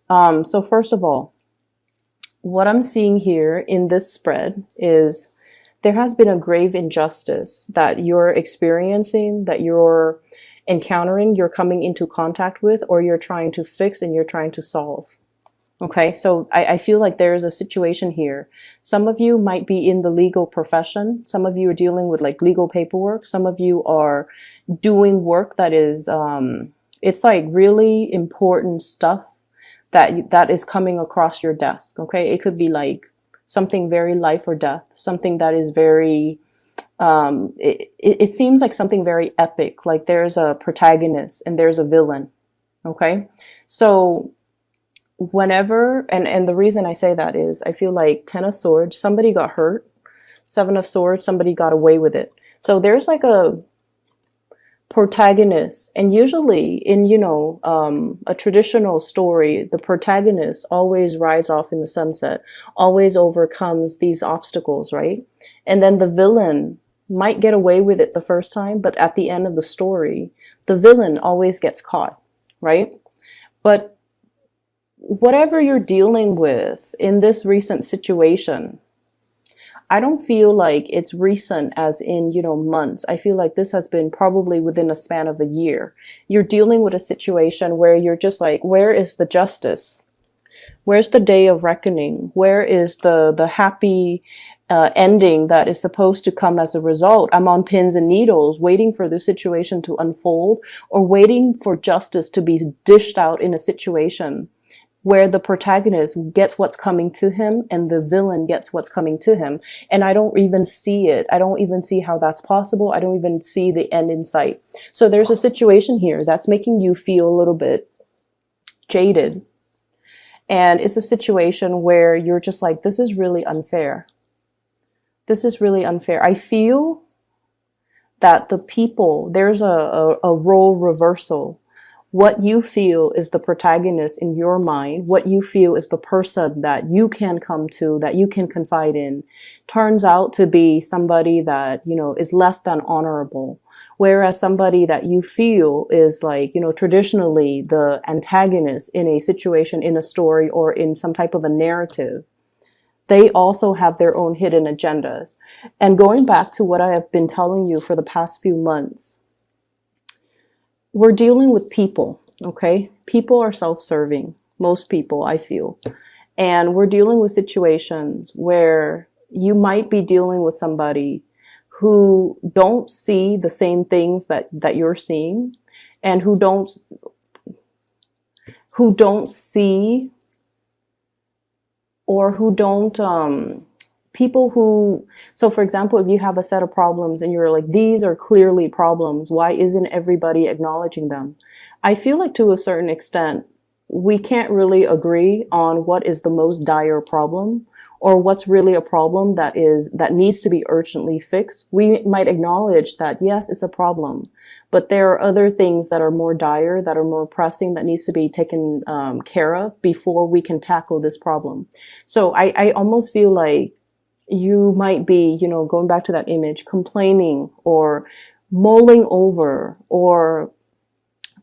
So first of all, what I'm seeing here in this spread is there has been a grave injustice that you're experiencing, that you're encountering, you're coming into contact with, or you're trying to fix and you're trying to solve. Okay, so I feel like there is a situation here. Some of you might be in the legal profession. Some of you are dealing with like legal paperwork. Some of you are doing work that is, it's like really important stuff that is coming across your desk. Okay, it could be like something very life or death, something that is very, it seems like something very epic. Like there's a protagonist and there's a villain. Okay, so whenever, and the reason I say that is I feel like 10 of swords, somebody got hurt. 7 of swords, somebody got away with it. So there's like a protagonist, and usually in, a traditional story, the protagonist always rides off in the sunset, always overcomes these obstacles, right? And then the villain might get away with it the first time, but at the end of the story, the villain always gets caught, right? But whatever you're dealing with in this recent situation, I don't feel like it's recent as in, months. I feel like this has been probably within a span of a year. You're dealing with a situation where you're just like, where is the justice? Where's the day of reckoning? Where is the happy ending that is supposed to come as a result? I'm on pins and needles waiting for the situation to unfold, or waiting for justice to be dished out in a situation where the protagonist gets what's coming to him and the villain gets what's coming to him. And I don't even see it. I don't even see how that's possible. I don't even see the end in sight. So there's a situation here that's making you feel a little bit jaded. And it's a situation where you're just like, this is really unfair. This is really unfair. I feel that the people, there's a role reversal. What you feel is the protagonist in your mind, what you feel is the person that you can come to, that you can confide in, turns out to be somebody that, is less than honorable. Whereas somebody that you feel is like, traditionally the antagonist in a situation, in a story, or in some type of a narrative, they also have their own hidden agendas. And going back to what I have been telling you for the past few months, we're dealing with people, okay? People are self-serving, most people, I feel. And we're dealing with situations where you might be dealing with somebody who don't see the same things that you're seeing, and who don't see, or who don't, people who, so for example, if you have a set of problems and you're like, these are clearly problems, why isn't everybody acknowledging them? I feel like to a certain extent, we can't really agree on what is the most dire problem, or what's really a problem that needs to be urgently fixed. We might acknowledge that, yes, it's a problem, but there are other things that are more dire, that are more pressing, that needs to be taken care of before we can tackle this problem. So I almost feel like you might be, going back to that image, complaining or mulling over or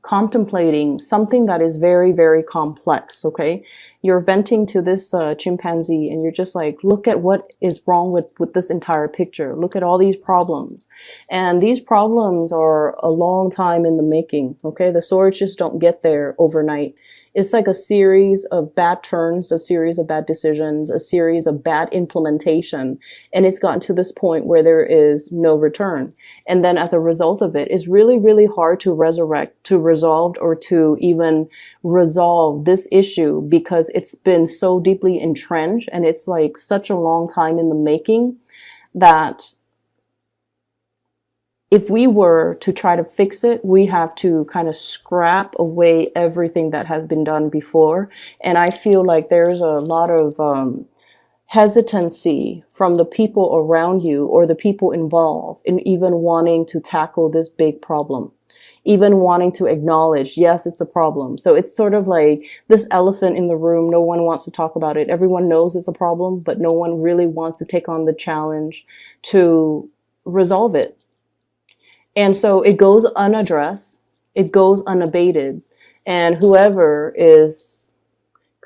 contemplating something that is very, very complex, okay? You're venting to this chimpanzee, and you're just like, look at what is wrong with this entire picture. Look at all these problems. And these problems are a long time in the making, okay? The swords just don't get there overnight. It's like a series of bad turns, a series of bad decisions, a series of bad implementation. And it's gotten to this point where there is no return. And then as a result of it, it's really, really hard to resolve, or to even resolve this issue, because it's been so deeply entrenched, and it's like such a long time in the making, that if we were to try to fix it, we have to kind of scrap away everything that has been done before. And I feel like there's a lot of hesitancy from the people around you, or the people involved, in even wanting to tackle this big problem, even wanting to acknowledge, yes, it's a problem. So it's sort of like this elephant in the room. No one wants to talk about it. Everyone knows it's a problem, but no one really wants to take on the challenge to resolve it. And so it goes unaddressed, it goes unabated, and whoever is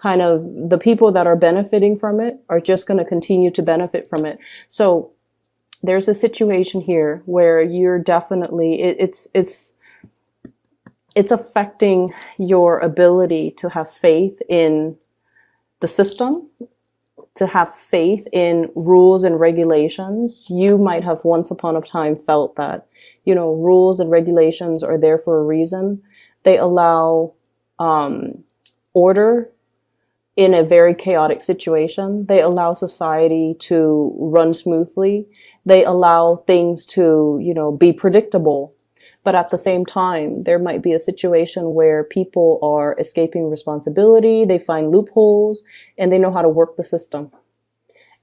kind of the people that are benefiting from it are just going to continue to benefit from it. So there's a situation here where you're definitely, it's affecting your ability to have faith in the system, to have faith in rules and regulations. You might have once upon a time felt that, rules and regulations are there for a reason. They allow order in a very chaotic situation. They allow society to run smoothly. They allow things to, be predictable. But at the same time, there might be a situation where people are escaping responsibility, they find loopholes, and they know how to work the system.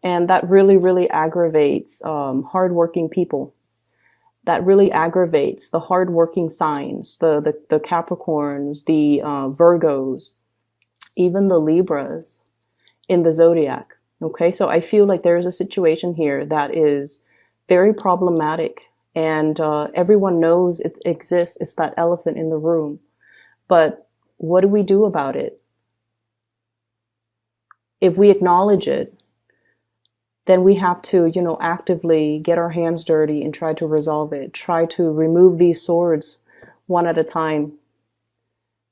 And that really, really aggravates hardworking people. That really aggravates the hardworking signs, the Capricorns, the Virgos, even the Libras in the zodiac. Okay, so I feel like there's a situation here that is very problematic. And everyone knows it exists. It's that elephant in the room. But what do we do about it? If we acknowledge it, then we have to, actively get our hands dirty and try to resolve it. Try to remove these swords one at a time.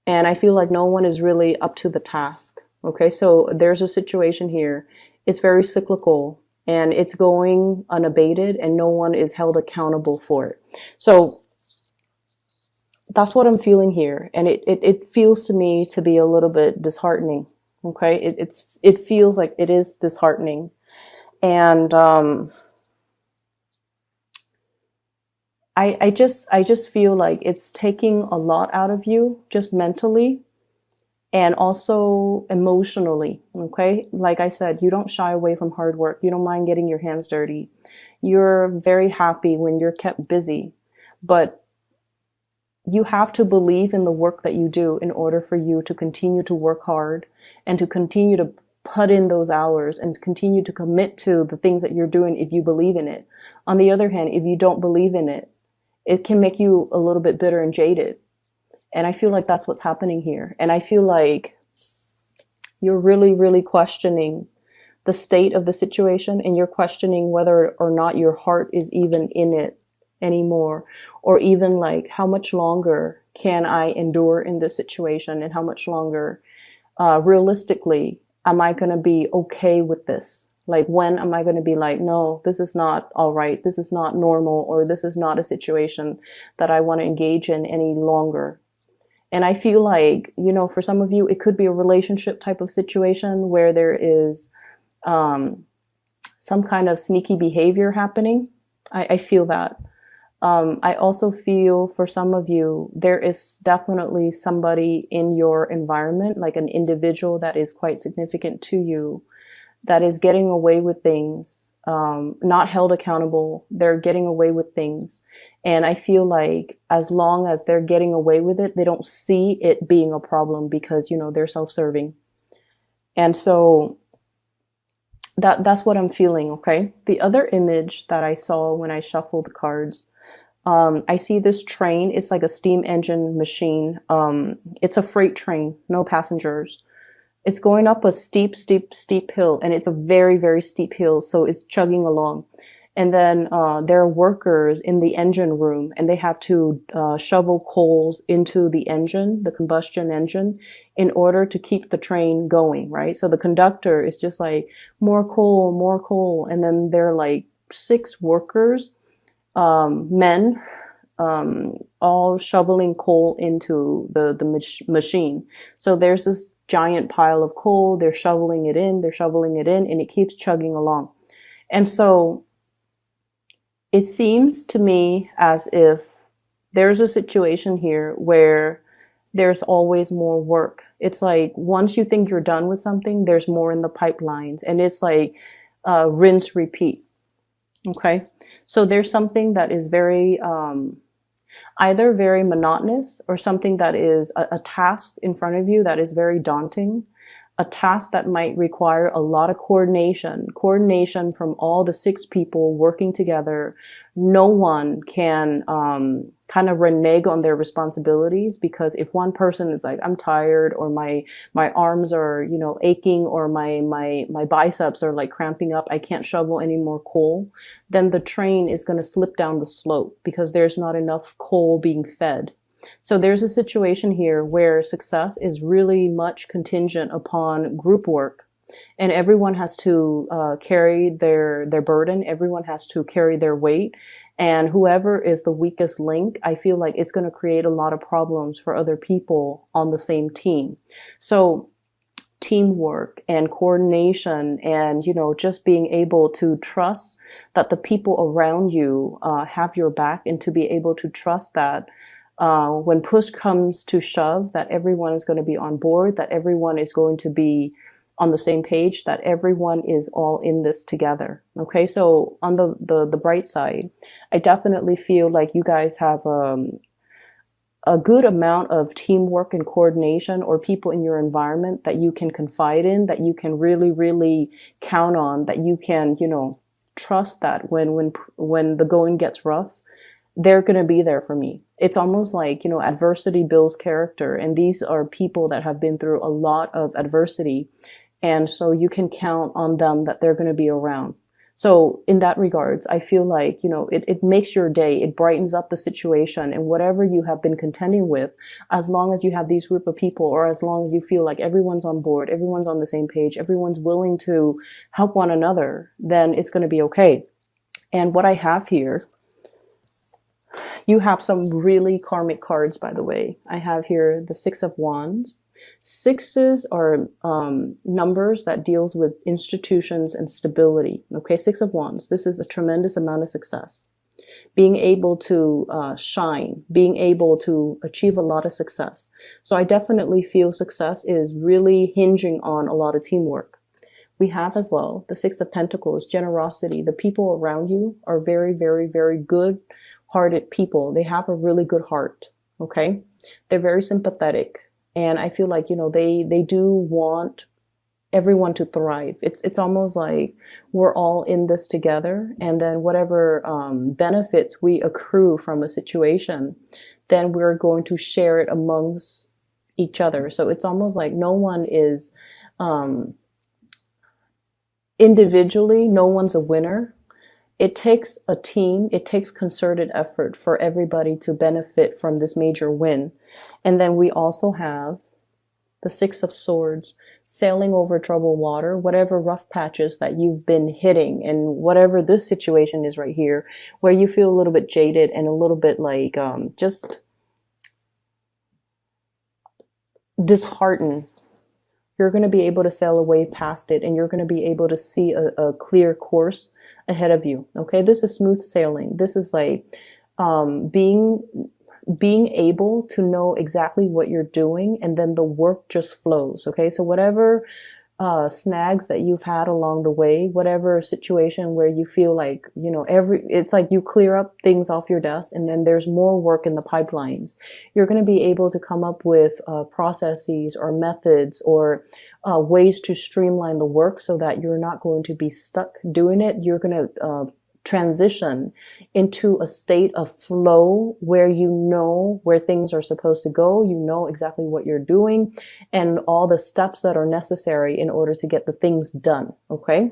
And I feel like no one is really up to the task. Okay, so there's a situation here. It's very cyclical. And it's going unabated and no one is held accountable for it. So that's what I'm feeling here. And it feels to me to be a little bit disheartening. Okay. It feels like it is disheartening. And, I just feel like it's taking a lot out of you, just mentally. And also emotionally, okay? Like I said, you don't shy away from hard work. You don't mind getting your hands dirty. You're very happy when you're kept busy. But you have to believe in the work that you do in order for you to continue to work hard and to continue to put in those hours and continue to commit to the things that you're doing if you believe in it. On the other hand, if you don't believe in it, it can make you a little bit bitter and jaded. And I feel like that's what's happening here. And I feel like you're really, really questioning the state of the situation, and you're questioning whether or not your heart is even in it anymore, or even like, how much longer can I endure in this situation, and how much longer, realistically, am I going to be okay with this? Like, when am I going to be like, no, this is not all right. This is not normal, or this is not a situation that I want to engage in any longer. And I feel like, for some of you, it could be a relationship type of situation where there is some kind of sneaky behavior happening. I feel that. I also feel for some of you, there is definitely somebody in your environment, like an individual that is quite significant to you, that is getting away with things. Not held accountable. They're getting away with things. And I feel like as long as they're getting away with it, they don't see it being a problem because, they're self-serving. And so that's what I'm feeling. Okay. The other image that I saw when I shuffled the cards, I see this train. It's like a steam engine machine. It's a freight train, no passengers. It's going up a steep hill, and it's a very, very steep hill. So it's chugging along. And then there are workers in the engine room, and they have to shovel coals into the engine, the combustion engine, in order to keep the train going, right? So the conductor is just like, more coal, more coal. And then there are like 6 workers, men, all shoveling coal into the machine. So there's this giant pile of coal. They're shoveling it in, and it keeps chugging along. And so it seems to me as if there's a situation here where there's always more work. It's like once you think you're done with something, there's more in the pipelines, and it's like rinse, repeat. Okay. So there's something that is very, either very monotonous, or something that is a task in front of you that is very daunting. a task that might require a lot of coordination from all the 6 people working together. No one can kind of renege on their responsibilities, because if one person is like, I'm tired, or my arms are, you know, aching, or my biceps are like cramping up, I can't shovel any more coal, then the train is going to slip down the slope because there's not enough coal being fed. So there's a situation here where success is really much contingent upon group work, and everyone has to carry their burden. Everyone has to carry their weight, and whoever is the weakest link, I feel like it's going to create a lot of problems for other people on the same team. So teamwork and coordination, and, you know, just being able to trust that the people around you have your back, and to be able to trust that when push comes to shove, that everyone is going to be on board, that everyone is going to be on the same page, that everyone is all in this together. Okay, so on the bright side, I definitely feel like you guys have a good amount of teamwork and coordination, or people in your environment that you can confide in, that you can really, really count on, that you can, you know, trust that when the going gets rough, they're going to be there for me. It's almost like, you know, adversity builds character. And these are people that have been through a lot of adversity. And so you can count on them, that they're going to be around. So in that regards, I feel like, you know, it makes your day, it brightens up the situation, and whatever you have been contending with, as long as you have these group of people, or as long as you feel like everyone's on board, everyone's on the same page, everyone's willing to help one another, then it's going to be okay. And what I have here, you have some really karmic cards, by the way. I have here the 6 of Wands. 6s are numbers that deals with institutions and stability. Okay, 6 of Wands. This is a tremendous amount of success. Being able to shine, being able to achieve a lot of success. So I definitely feel success is really hinging on a lot of teamwork. We have as well the 6 of Pentacles, generosity. The people around you are very, very, very good-hearted people. They have a really good heart. Okay, they're very sympathetic. And I feel like, you know, they do want everyone to thrive. It's almost like we're all in this together, and then whatever benefits we accrue from a situation, then we're going to share it amongst each other. So it's almost like no one is individually, no one's a winner. It takes a team, it takes concerted effort for everybody to benefit from this major win. And then we also have the 6 of Swords, sailing over troubled water, whatever rough patches that you've been hitting, and whatever this situation is right here, where you feel a little bit jaded and a little bit like just disheartened. You're going to be able to sail away past it, and you're going to be able to see a clear course ahead of you. Okay, this is smooth sailing. This is like being able to know exactly what you're doing, and then the work just flows. Okay, so whatever snags that you've had along the way, whatever situation where you feel like, you know, it's like you clear up things off your desk, and then there's more work in the pipelines. You're going to be able to come up with processes or methods or ways to streamline the work, so that you're not going to be stuck doing it. You're going to transition into a state of flow where you know where things are supposed to go, you know exactly what you're doing, and all the steps that are necessary in order to get the things done. Okay,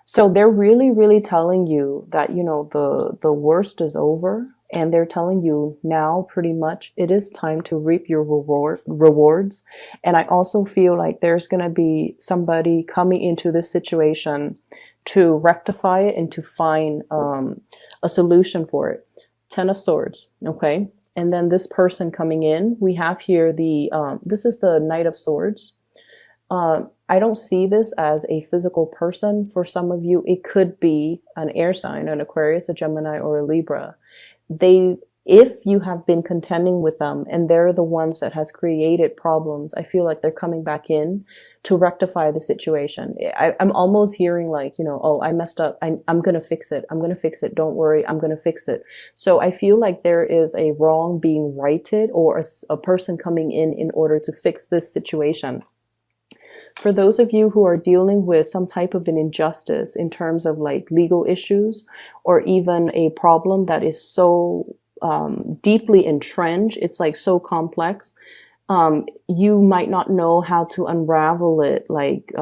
so they're really, really telling you that, you know, the worst is over, and they're telling you now pretty much it is time to reap your rewards. And I also feel like there's going to be somebody coming into this situation to rectify it and to find a solution for it. 10 of Swords, okay? And then this person coming in, we have here this is the Knight of Swords. I don't see this as a physical person. For some of you, it could be an air sign, an Aquarius, a Gemini, or a Libra. If you have been contending with them and they're the ones that has created problems, I feel like they're coming back in to rectify the situation. I'm almost hearing like, you know, oh, I messed up. I'm going to fix it. I'm going to fix it. Don't worry. I'm going to fix it. So I feel like there is a wrong being righted, or a person coming in order to fix this situation. For those of you who are dealing with some type of an injustice in terms of like legal issues, or even a problem that is so deeply entrenched, it's like so complex, you might not know how to unravel it. Like,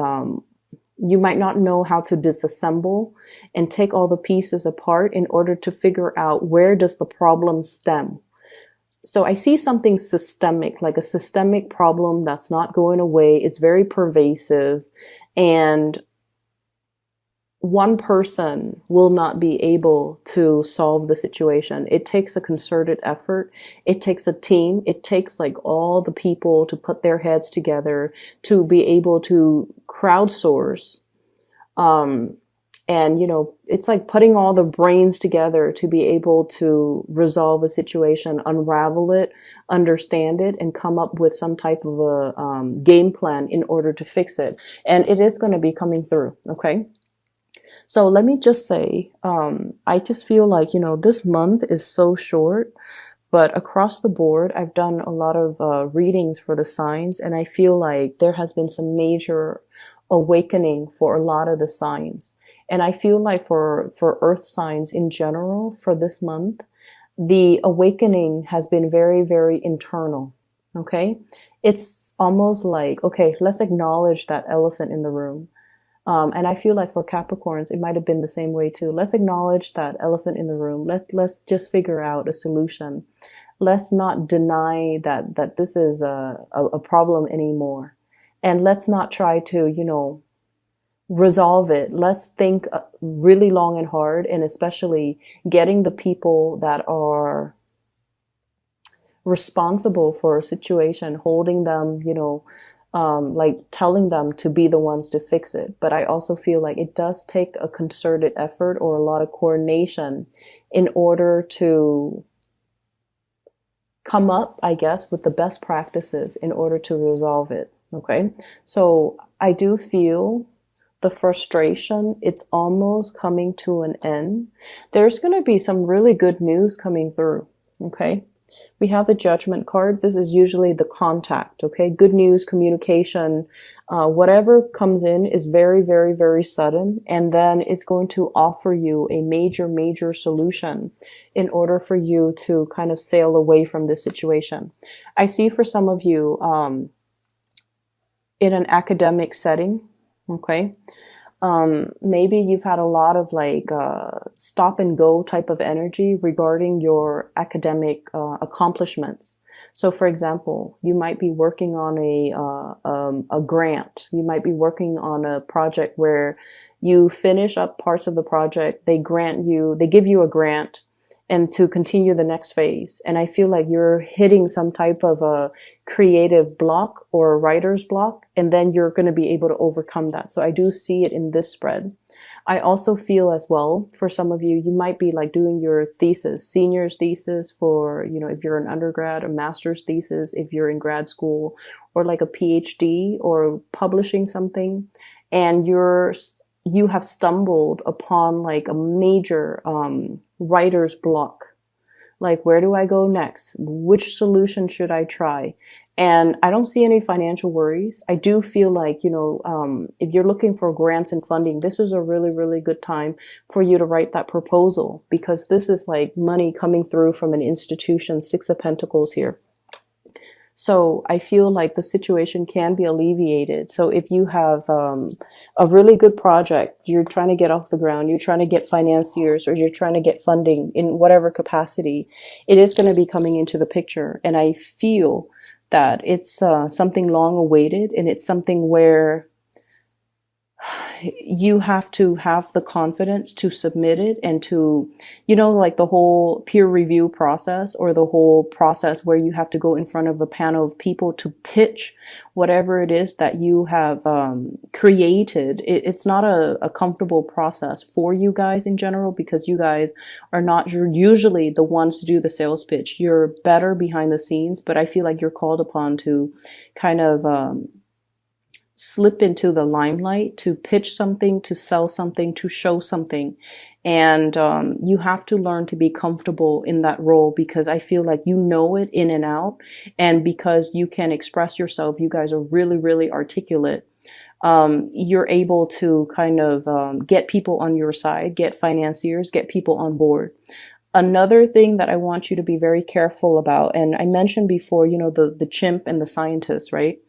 you might not know how to disassemble and take all the pieces apart in order to figure out where does the problem stem. So I see something systemic, like a systemic problem that's not going away. It's very pervasive, and one person will not be able to solve the situation. It takes a concerted effort. It takes a team. It takes like all the people to put their heads together to be able to crowdsource. And, you know, it's like putting all the brains together to be able to resolve a situation, unravel it, understand it, and come up with some type of a game plan in order to fix it. And it is going to be coming through. Okay. So let me just say, I just feel like, you know, this month is so short, but across the board, I've done a lot of readings for the signs, and I feel like there has been some major awakening for a lot of the signs. And I feel like for earth signs in general, for this month, the awakening has been very, very internal. Okay. It's almost like, okay, let's acknowledge that elephant in the room. And I feel like for Capricorns, it might have been the same way too. Let's acknowledge that elephant in the room. Let's just figure out a solution. Let's not deny that this is a problem anymore. And let's not try to, you know, resolve it. Let's think really long and hard, and especially getting the people that are responsible for a situation, holding them, you know, like telling them to be the ones to fix it. But I also feel like it does take a concerted effort or a lot of coordination in order to come up, I guess, with the best practices in order to resolve it. Okay. So I do feel the frustration, it's almost coming to an end. There's going to be some really good news coming through. Okay. We have the Judgment card. This is usually the contact. Okay. Good news, communication, whatever comes in is very, very, very sudden. And then it's going to offer you a major, major solution in order for you to kind of sail away from this situation. I see for some of you, in an academic setting, okay, maybe you've had a lot of like stop and go type of energy regarding your academic accomplishments. So for example, you might be working on a grant. You might be working on a project where you finish up parts of the project. They give you a grant, and to continue the next phase. And I feel like you're hitting some type of a creative block or a writer's block, and then you're going to be able to overcome that. So I do see it in this spread. I also feel as well, for some of you, you might be like doing your thesis, senior's thesis for, you know, if you're an undergrad, a master's thesis, if you're in grad school, or like a PhD or publishing something, and you have stumbled upon like a major writer's block. Like, where do I go next? Which solution should I try? And I don't see any financial worries. I do feel like, you know, if you're looking for grants and funding, this is a really, really good time for you to write that proposal, because this is like money coming through from an institution, Six of Pentacles here. So I feel like the situation can be alleviated. So if you have a really good project, you're trying to get off the ground, you're trying to get financiers, or you're trying to get funding in whatever capacity, it is going to be coming into the picture. And I feel that it's something long awaited, and it's something where you have to have the confidence to submit it, and to, you know, like the whole peer review process, or the whole process where you have to go in front of a panel of people to pitch whatever it is that you have created. It's not a comfortable process for you guys in general, because you guys are not usually the ones to do the sales pitch. You're better behind the scenes, but I feel like you're called upon to kind of slip into the limelight, to pitch something, to sell something, to show something. And you have to learn to be comfortable in that role, because I feel like you know it in and out. And because you can express yourself, you guys are really, really articulate. you're able to kind of get people on your side, get financiers, get people on board. Another thing that I want you to be very careful about, and I mentioned before, the chimp and the scientist, right?